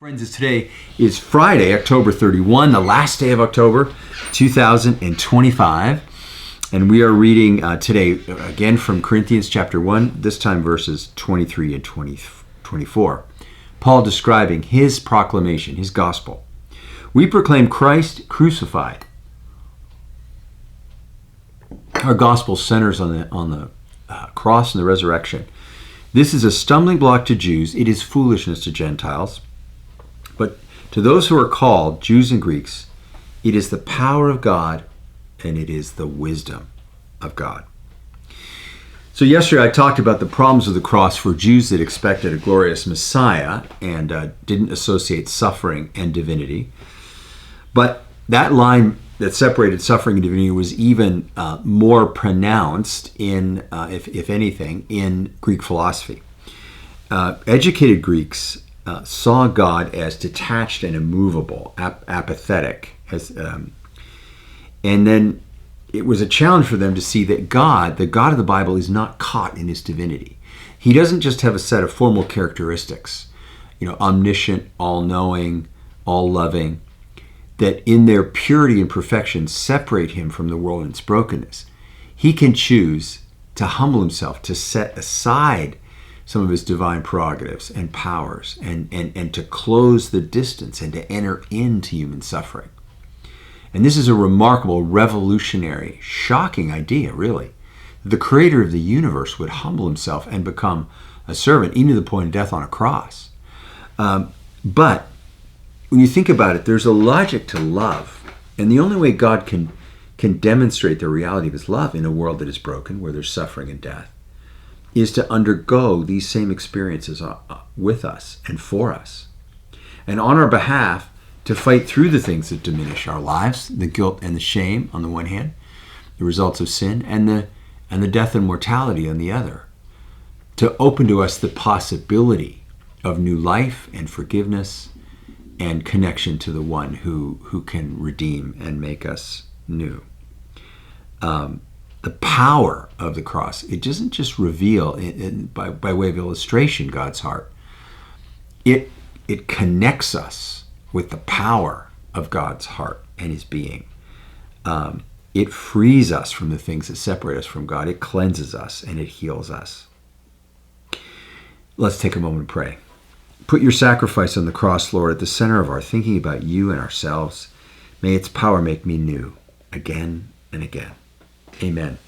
Friends, today is Friday, October 31, the last day of October 2025. And we are reading today again from Corinthians chapter 1, this time verses 23 and 24. Paul describing his proclamation, his gospel. We proclaim Christ crucified. Our gospel centers on the cross and the resurrection. This is a stumbling block to Jews. It is foolishness to Gentiles. But to those who are called, Jews and Greeks, it is the power of God and it is the wisdom of God. So yesterday I talked about the problems of the cross for Jews that expected a glorious Messiah and didn't associate suffering and divinity. But that line that separated suffering and divinity was even more pronounced in, if anything, in Greek philosophy. Educated Greeks saw God as detached and immovable, apathetic, and then it was a challenge for them to see that God, the God of the Bible, is not caught in his divinity. He doesn't just have a set of formal characteristics, omniscient, all-knowing, all-loving, that in their purity and perfection separate him from the world and its brokenness. He can choose to humble himself, to set aside some of his divine prerogatives and powers, and to close the distance and to enter into human suffering. And this is a remarkable, revolutionary, shocking idea, really. The creator of the universe would humble himself and become a servant, even to the point of death on a cross. But when you think about it, there's a logic to love. And the only way God can demonstrate the reality of his love in a world that is broken, where there's suffering and death, is to undergo these same experiences with us and for us. And on our behalf, to fight through the things that diminish our lives, the guilt and the shame on the one hand, the results of sin, and the death and mortality on the other. To open to us the possibility of new life and forgiveness and connection to the one who can redeem and make us new. The power of the cross, it doesn't just reveal, by way of illustration, God's heart. It connects us with the power of God's heart and his being. It frees us from the things that separate us from God. It cleanses us and it heals us. Let's take a moment and pray. Put your sacrifice on the cross, Lord, at the center of our thinking about you and ourselves. May its power make me new again and again. Amen.